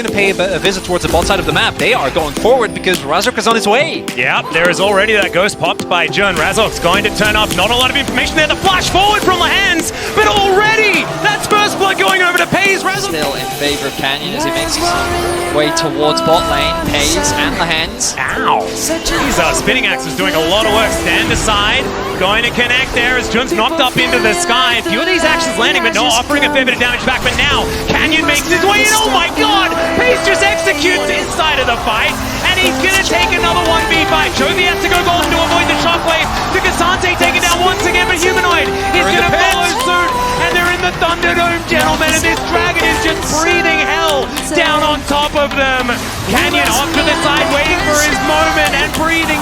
going to pay a visit towards the bot side of the map. They are going forward because Razork is on his way. Yeah, there is already that ghost popped by Jun. Razork's going to turn up. Not a lot of information there. The flash forward from the hands, but already that's first blood going over to Peyz. Razork still in favor of Canyon as he makes his way towards bot lane. Peyz and the hands. Ow! These spinning axes doing a lot of work. Stand aside, going to connect there as Jun's knocked up into the sky. A few of these axes landing, but no offering a fair bit of damage back. But now Canyon makes his way in. Oh my God! Peyz just executes his side of the fight, and he's gonna take another 1v5. Chovy has to go golden to avoid the shockwave. Casante taken down once again, but Humanoid is gonna follow suit, and they're in the Thunderdome, gentlemen, and this dragon is just breathing hell down on top of them. Canyon off to the side, waiting for his moment, and breathing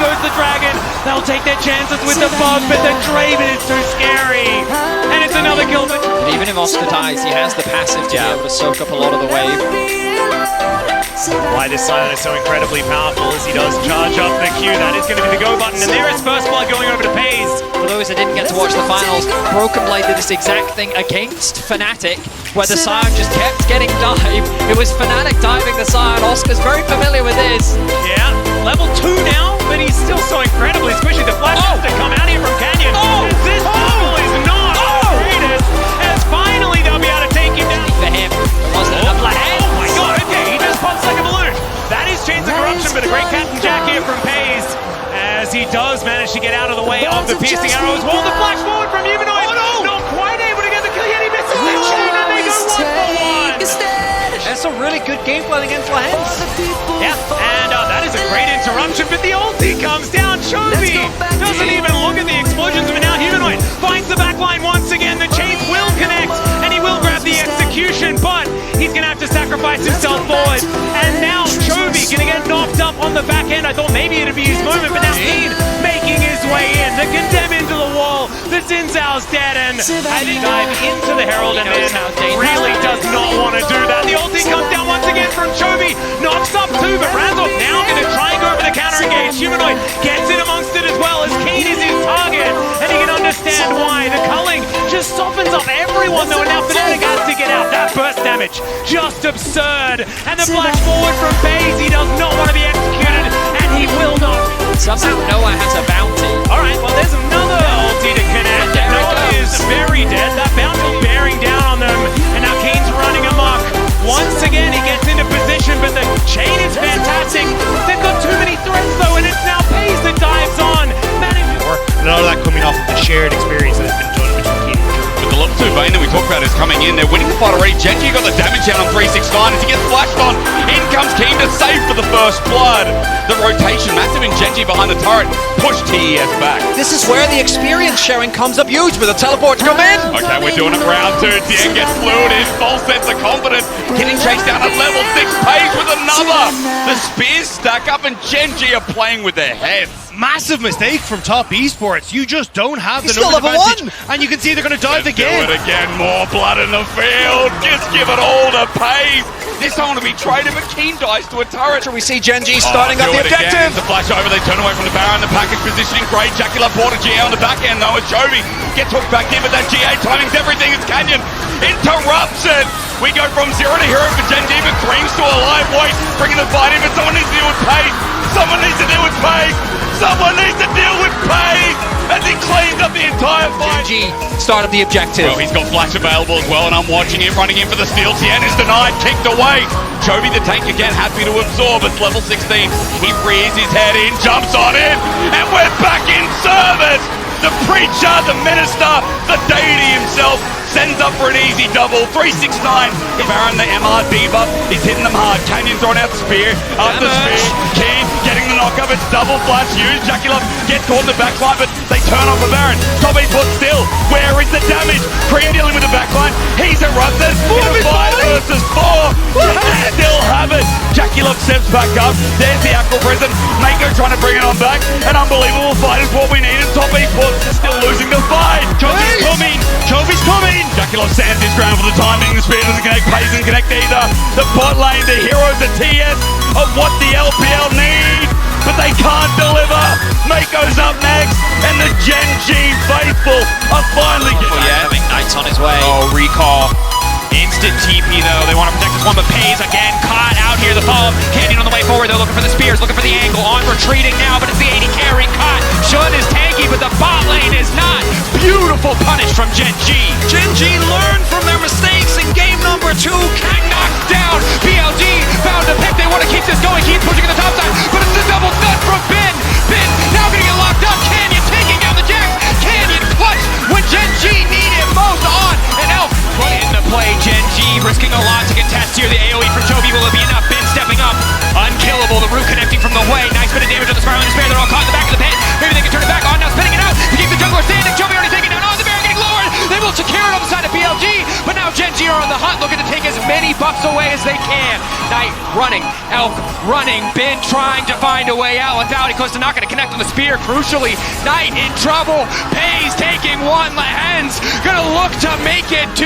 goes the dragon. They'll take their chances with the bug, but the Draven is too scary, and it's another kill. But even if Oscar dies, he has the passive to be able to soak up a lot of the wave. Why this silent is so incredibly powerful as he does charge up the Q. That is going to be the go button, and there is first blood going over to Peyz. For those that didn't get to watch the finals, Broken Blade did this exact thing against Fnatic, where the Scion just kept getting dived. It was Fnatic diving the Scion. Oscar's very familiar with this. Yeah, level 2 now, but he's still so incredibly squishy. The flash has to come out here from Canyon. And this bubble is not the greatest, as finally they'll be able to take him down. For him, it wasn't enough land. Oh my God, okay, he just pops like a balloon. That is Chains of Corruption, but a great Captain Jack here from Peyz, as he does manage to get out of the way of the piercing arrows. Well, the flash forward from Humanoid. Not quite able to get the kill yet. He misses the chain, and they go 1 for 1. That's a really good game plan against Lens. Yeah, and that is a great interruption, but the ulti comes down. Chovy doesn't even look at the explosions, but now Humanoid finds the backline once again. The chains will connect, and he will grab the execution, but he's going to have to sacrifice himself forward. And now Chovy going to get knocked up on the back end. I thought maybe it'd be his moment, but now Keen making his way in. The Condemn into the wall. The Xin Zhao's dead, and had to dive into the Herald, and then really does not want to do that. The ulti comes down once again from Chovy. Knocks up 2, but Razork now going to try and go for the counter engage. Humanoid gets in amongst it as well, as Keen is his target, and he can understand why. The culling just softens up everyone, though, and now Fnatic has to get out. That burst damage, just absurd. And the flash forward from Peyz, he does not want to be executed, and he will not. Somehow Noah has a bounty. Alright, well there's another ulti to connect. Noah is very dead. That bounty bearing down on them, and now Kane's running amok. Once again, he gets into position, but the chain is fantastic. They've got too many threats, though, and it's now Peyz that dives on. A lot of that coming off of the shared experience that has been done between Keen and Drew. But the level 2 Vayne that we talked about is coming in. They're winning the fight already. Gen.G got the damage down on 369 as he gets flashed on. In comes Keen to save for the first blood. The rotation, massive in Gen.G behind the turret. Push TES back. This is where the experience sharing comes up huge with the teleports come in. Okay, we're doing it round 2. Dien gets fluid in. Full sense of confidence. Getting chased down at level 6. Peyz with another. The spears stack up and Gen.G are playing with their heads. Massive mistake from top esports. You just don't have the still numbers level advantage, and you can see they're going to dive Let's again. do it again. More blood in the field. Just give it all to Peyz. This time to be traded, but Keen dies to a turret. We see Gen.G starting up the objective. The flash over, they turn away from the Baron. The package positioning great. Jacula bought a GA on the back end though, as Chovy gets hooked back in, but that GA timing's everything. It's Canyon interrupts it. We go from 0 to hero for Gen.G, but Cream's to a live weight, bringing the fight in, but someone needs to deal with Peyz. Someone needs to deal with Peyz. Someone needs to deal with Peyz as he cleans up the entire fight. Gen.G started the objective. Well, he's got flash available as well, and I'm watching him running in for the steal. Tien is denied, kicked away. Chovy the tank again, happy to absorb. It's level 16. He rears his head in, jumps on in, and we're back in service. The preacher, the minister, the deity himself sends up for an easy double. 369. Baron, the MR debuff, is hitting them hard. Canyon throwing out spear after spear. Keen getting the knock up. It's double flash used. Jacula gets caught in the backline, but they turn off a Baron. Top 8 put still. Where is the damage? Cream dealing with the backline. He's erupted. 5 versus 4. They still have it. Jacula steps back up. There's the Aqua Prison. Mako trying to bring it on back. An unbelievable fight is what we need. And Top 8 put still losing the fight. Chovey's coming. Chovey's coming. Jacula stands his ground for the timing. The spear doesn't connect. Peyz doesn't connect either. The bot lane, the heroes, the TS of what the LPL need, but they can't deliver. Mako's up next, and the Gen.G faithful are finally getting. Ignites on his way. Oh, recall. Instant TP though. They want to protect the against one, but Peyz again caught out here. The follow-up, Canyon on the way forward. They're looking for the spears, looking for the angle. On retreating now, but it's the 80 carry caught. Shun is tanky, but the bot lane is not. Beautiful punish from Gen.G. Gen.G learned from their mistakes in game number 2. King knocked down. BLG found a pick. They want to keep this going. Keep pushing to the top side, but it's a double stun from Ben. Ben now going to get locked up. Canyon taking down the Jax. Canyon clutch when Gen.G need it most on an elf. Put in the play. Gen.G risking a lot to contest here. The AoE from Jovi, will it be enough? Ben stepping up. Unkillable. The root connecting from the way. Nice bit of damage on the Spiraling Despair. They're all caught in the back of the pit. Maybe they can turn it back on. Now spinning it out to keep the jungler standing. Jovi already taken down. Oh, the bear getting lowered. They will secure it on the side of BLG, but now Gen.G are on the hunt, looking to take as many buffs away as they can. Knight running, Elk running, Ben trying to find a way out without it. Close to not going to connect on the spear. Crucially, Knight in trouble. Peyz taking one. Hands gonna look to make it 2.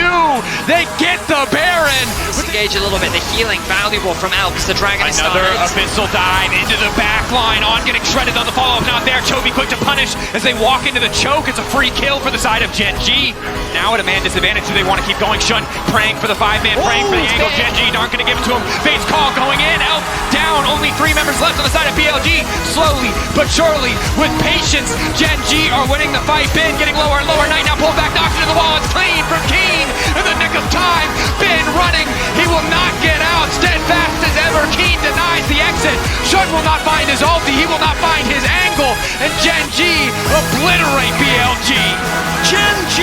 They get the Baron. Disengage a little bit. The healing valuable from Elks. The dragon is Another started. abyssal dive into the back line. On getting shredded on the follow-up. Not there. Chovy quick to punish as they walk into the choke. It's a free kill for the side of Gen.G. Now at a man disadvantage. Do they want to keep going? Shun praying for the 5-man, praying for the angle. Gen.G aren't going to give it to him. Fate's call going in. Elf down. Only 3 members left on the side of BLG. Slowly but surely, with patience, Gen.G are winning the fight. Ben getting lower and lower. Knight now pulled back, knocks into the wall. It's clean from Keen in the nick of time. Ben running. He will not get out. Steadfast as ever. Keen denies the exit. Shun will not find his ulti. He will not find his angle. And Gen.G obliterate BLG. Gen.G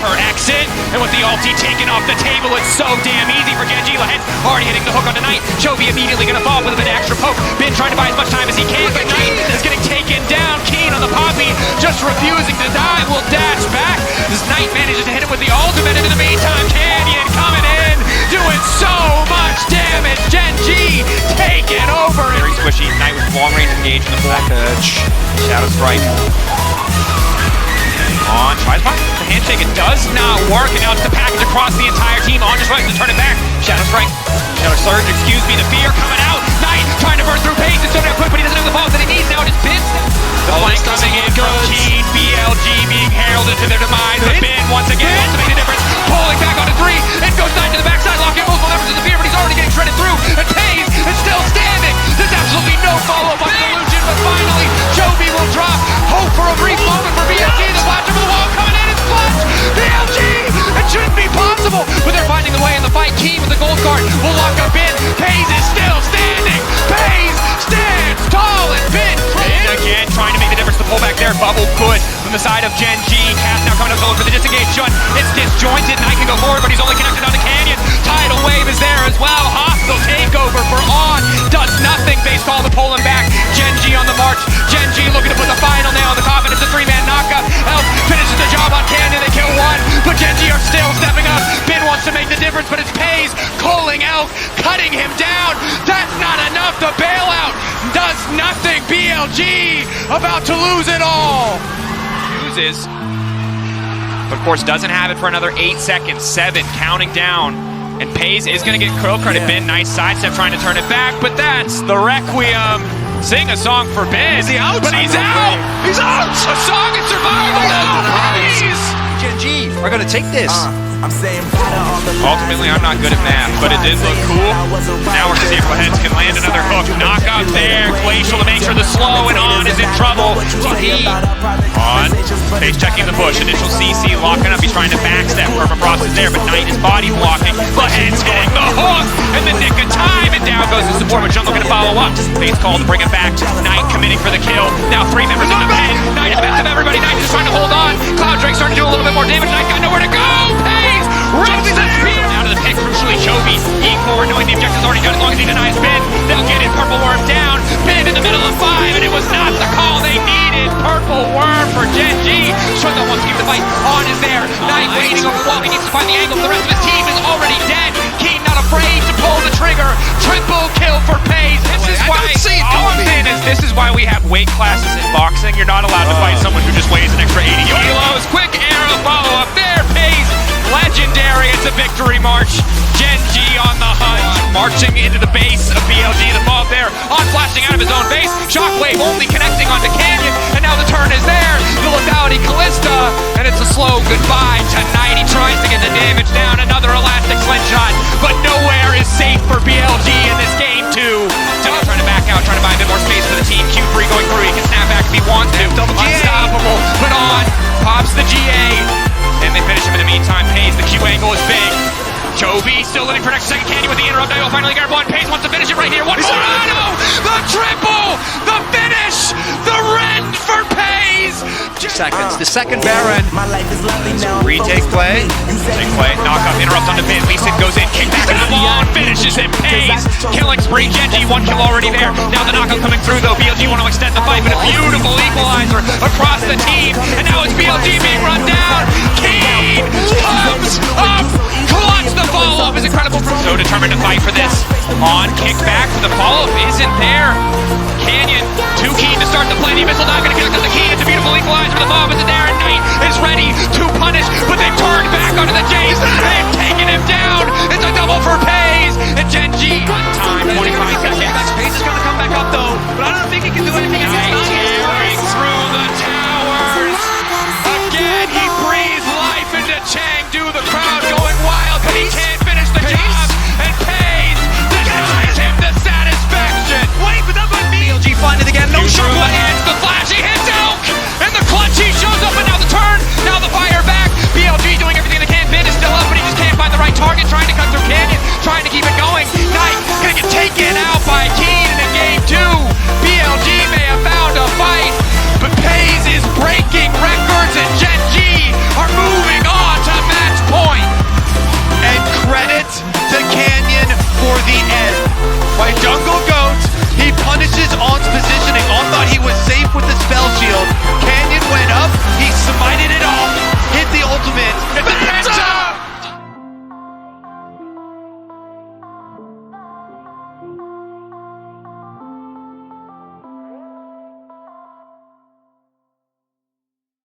Her exit, and with the ulti taken off the table, it's so damn easy for Gen.G. Lahen's already hitting the hook on the Knight. Chovy immediately gonna fall with a bit of extra poke. Ben trying to buy as much time as he can, but Knight is getting taken down. Keen on the Poppy, just refusing to die, will dash back. This Knight manages to hit him with the ultimate, and in the meantime, Canyon coming in, doing so much damage. Gen.G taking over. Very squishy. Knight with long range engage in the package. Shadow Strike. On, tries by the handshake, it does not work, and now it's the package across the entire team. On just tries to turn it back. Shadow Strike, Shadow Surge, excuse me, the fear coming out. Knight trying to burn through Peyz, it's so damn quick, but he doesn't have the balls that he needs. Now it is Ben. The flank coming in from Keen, BLG being heralded to their demise, but Ben once again wants to make the difference. Pulling back onto 3, and goes Knight to the backside, locking multiple members of the fear, but he's already getting shredded through, and Peyz is still standing. There's absolutely no follow-up on Delusion, but finally, Jovi will drop. Hope for a brief moment for BLG. The flash over the wall coming in, it's clutch. BLG, it shouldn't be possible, but they're finding the way in the fight. Keen with the gold card will lock up in. Peyz is still standing. Peyz stands tall and Ben again trying to make the difference. The pullback there, bubble good from the side of Gen.G. Cass now coming up to look for the disengage. Shun, it's disjointed. Knight can go forward, but he's only connected on the Canyon. Tidal wave is there as well. Hostile takeover for On. Does nothing. Base call to pull him back. Gen.G on the march. Gen.G looking to put the final nail on the coffin. It's a 3-man knockup. Elf finishes the job on Canyon. They kill 1, but Gen.G are still stepping up. Ben wants to make the difference, but it's Peyz calling Elf, cutting him down. That's not enough. The bailout does nothing. BLG about to lose it all. Chooses, but of course doesn't have it for another 8 seconds. 7 counting down. And Peyz is going to get curl credit. Ben, nice sidestep trying to turn it back, but that's the Requiem. Sing a song for Ben. Is he out? But he's out! He's out! A song in survival! Peyz! Gen.G are gonna take this. Ultimately, I'm not good at math, but it did look cool. Now we're going to see if Heads can land another hook. Knock up there. Glacial to make sure the slow and On is in trouble. TP. On. Peyz checking the bush. Initial CC locking up. He's trying to backstep. Permafrost is there, but Knight is body blocking. But Heads hitting the hook in the nick of time. And down goes the support, but Jungle going to follow up. Peyz call to bring it back. Knight committing for the kill. Now 3 members in the pit. Knight is the best of everybody. Knight is trying to hold on. Cloud Drake starting to do a little bit more damage. Knight got nowhere to go. Peyz rips the spear out of the pit. Crucially, Chovy eating forward, knowing the objective's already done. As long as he denies Ben, they'll get it. Purple Worm down. Ben in the middle of 5, and it was not the call they needed. Purple Worm for Gen.G. Shunga wants to keep the fight. On is there. Knight waiting over the wall. He needs to find the angle. The rest of his team is already dead. Keen not afraid to pull the trigger. Triple kill for Peyz. This is why we have weight classes in boxing. You're not allowed to fight someone who just weighs an extra 80 kilos. Quick arrow follow up there. Peyz. Legendary. It's a victory march. Gen.G on the hunt. Marching into the base of BLG. The fall there. On flashing out of his own base. Shockwave only connecting onto Canyon. And now the turn is there. The lethality Callista. And it's a slow goodbye tonight. He tries to get the damage down. Another elastic slingshot. But nowhere pops the GA. And they finish him in the meantime. Peyz, the Q angle is big. Joby still looking for next second candy with the interrupt. They will finally get one. Peyz wants to finish it right here. One more. Oh, no! The triple! The finish! The rend for Peyz! 2 seconds. The second Baron. Retake play. Take play. Knock up. Interrupt onto Peyz. Lee Sin goes in. Kick back to the wall and finishes it. Peyz. Killing spree. Gen.G. 1 kill already there. Now the knockout coming through though. BLG want to extend the fight, but a beautiful equalizer across the team. And now it's BLG being run down. Keen comes up. Clutch. The follow-up is incredible. So determined to fight for this. On kickback. The follow-up isn't there. Canyon too keen to start the play. The missile not going to connect on the key. It's a beautiful equalizer. The bomb isn't there. And Knight is ready to punish, but they've turned back onto the Jays. They've taken him down. It's a double for Peyz and Gen.G. One time, 25 seconds. Peyz is going to come back up though, but I don't think he can do anything again.